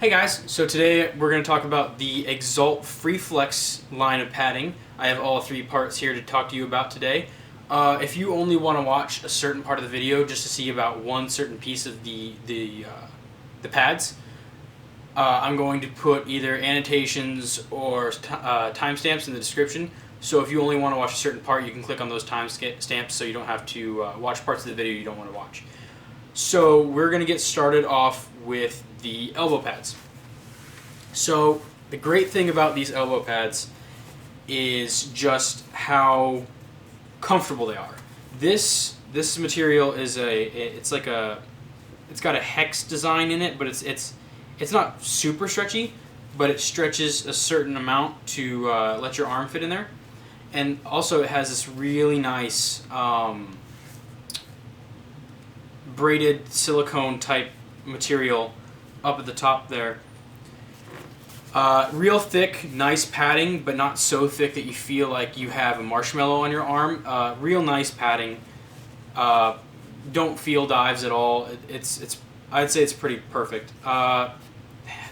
Hey guys, so today we're going to talk about the Exalt Freeflex line of padding. I have all three parts here to talk to you about today. If you only want to watch a certain part of the video just to see about one certain piece of the pads, I'm going to put either annotations or timestamps in the description. So if you only want to watch a certain part, you can click on those timestamps so you don't have to watch parts of the video you don't want to watch. So we're going to get started off with the elbow pads. So the great thing about these elbow pads is just how comfortable they are. This material is it's got a hex design in it, but it's not super stretchy, but it stretches a certain amount to let your arm fit in there. And also it has this really nice braided silicone type material up at the top there. Real thick, nice padding, but not so thick that you feel like you have a marshmallow on your arm. Real nice padding. Don't feel dives at all. I'd say it's pretty perfect. The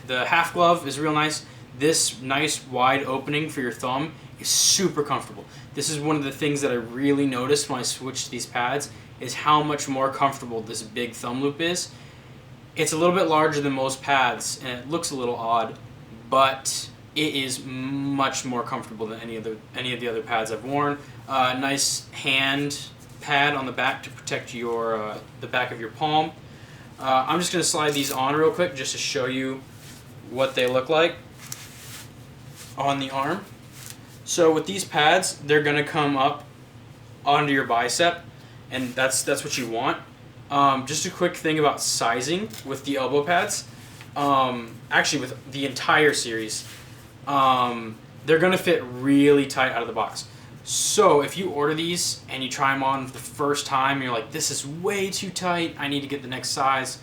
half glove is real nice. This nice wide opening for your thumb is super comfortable. This is one of the things that I really noticed when I switched these pads, is how much more comfortable this big thumb loop is. It's a little bit larger than most pads, and it looks a little odd, but it is much more comfortable than any of the other pads I've worn. Nice hand pad on the back to protect your the back of your palm. I'm just going to slide these on real quick just to show you what they look like on the arm. So with these pads, they're going to come up onto your bicep, and that's what you want. Just a quick thing about sizing with the elbow pads. Actually, with the entire series, they're going to fit really tight out of the box. So if you order these and you try them on for the first time, you're like, this is way too tight, I need to get the next size.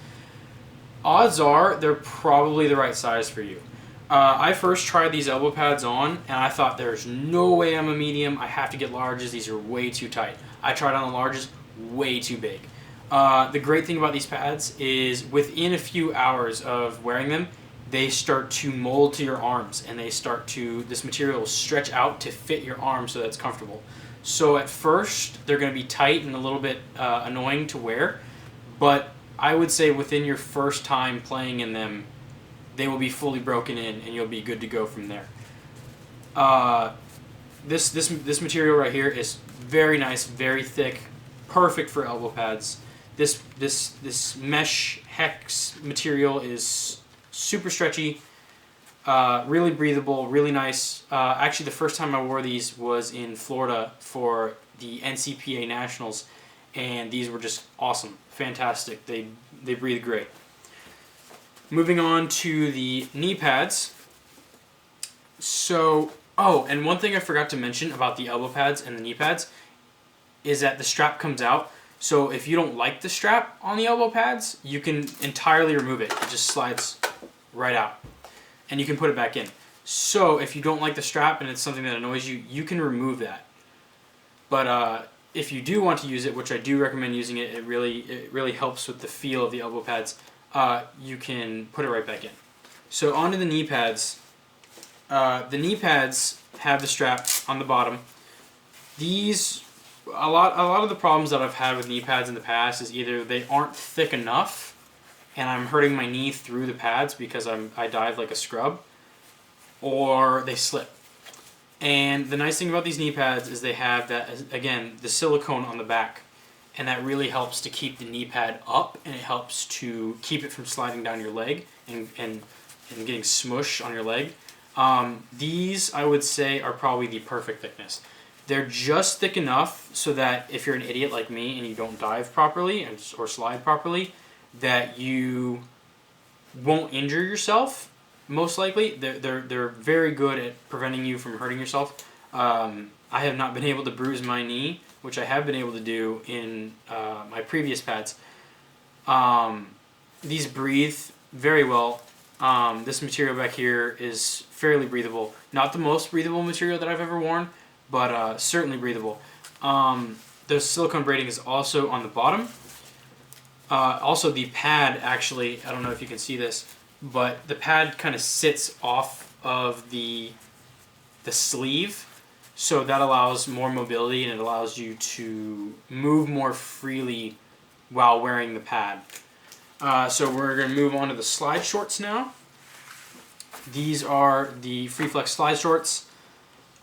Odds are they're probably the right size for you. I first tried these elbow pads on, and I thought there's no way I'm a medium. I have to get larges. These are way too tight. I tried on the larges, way too big. The great thing about these pads is within a few hours of wearing them, they start to mold to your arms, and this material will stretch out to fit your arm so that it's comfortable. So at first, they're going to be tight and a little bit annoying to wear, but I would say within your first time playing in them, they will be fully broken in, and you'll be good to go from there. This material right here is very nice, very thick, perfect for elbow pads. This mesh hex material is super stretchy, really breathable, really nice. Actually, the first time I wore these was in Florida for the NCPA Nationals, and these were just awesome, fantastic. They breathe great. Moving on to the knee pads. So, and one thing I forgot to mention about the elbow pads and the knee pads is that the strap comes out. So if you don't like the strap on the elbow pads, you can entirely remove it. It just slides right out, and you can put it back in. So if you don't like the strap and it's something that annoys you, you can remove that. But if you do want to use it, which I do recommend using it, it really helps with the feel of the elbow pads. You can put it right back in. So onto the knee pads. The knee pads have the strap on the bottom. A lot of the problems that I've had with knee pads in the past is either they aren't thick enough, and I'm hurting my knee through the pads because I dive like a scrub, or they slip. And the nice thing about these knee pads is they have that, again, the silicone on the back. And that really helps to keep the knee pad up, and it helps to keep it from sliding down your leg and getting smush on your leg. These, I would say, are probably the perfect thickness. They're just thick enough so that if you're an idiot like me and you don't dive properly or slide properly, that you won't injure yourself, most likely. They're very good at preventing you from hurting yourself. I have not been able to bruise my knee, which I have been able to do in my previous pads. These breathe very well. This material back here is fairly breathable. Not the most breathable material that I've ever worn, but certainly breathable. The silicone braiding is also on the bottom. Also the pad, actually, I don't know if you can see this, but the pad kind of sits off of the sleeve, so that allows more mobility and it allows you to move more freely while wearing the pad. So we're going to move on to the slide shorts now. These are the Freeflex slide shorts.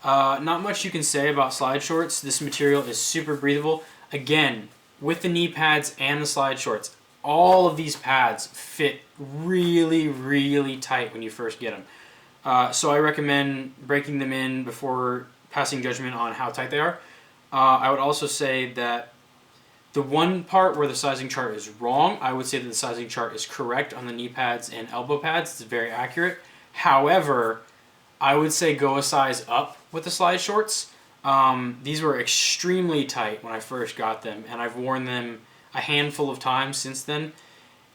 Not much you can say about slide shorts. This material is super breathable. Again, with the knee pads and the slide shorts, all of these pads fit really, really tight when you first get them. So I recommend breaking them in before passing judgment on how tight they are. I would also say that the one part where the sizing chart is wrong, I would say that the sizing chart is correct on the knee pads and elbow pads. It's very accurate. However, I would say go a size up with the slide shorts. These were extremely tight when I first got them, and I've worn them a handful of times since then,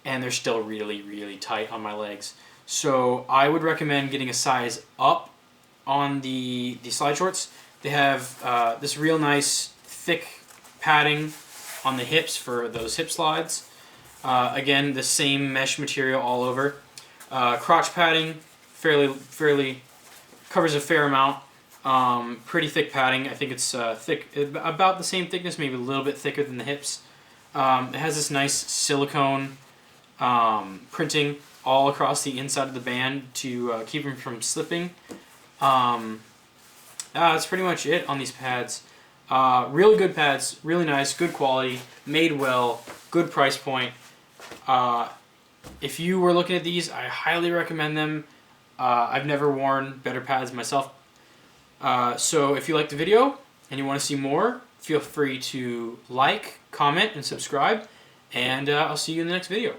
and they're still really, really tight on my legs. So I would recommend getting a size up on the slide shorts. They have this real nice thick padding on the hips for those hip slides. Again, the same mesh material all over. Crotch padding, fairly covers a fair amount. Pretty thick padding. I think it's thick, about the same thickness, maybe a little bit thicker than the hips. It has this nice silicone printing all across the inside of the band to keep them from slipping. That's pretty much it on these pads. Really good pads, really nice, good quality, made well, good price point. If you were looking at these, I highly recommend them. I've never worn better pads myself. So if you like the video and you want to see more, feel free to like, comment, and subscribe. And I'll see you in the next video.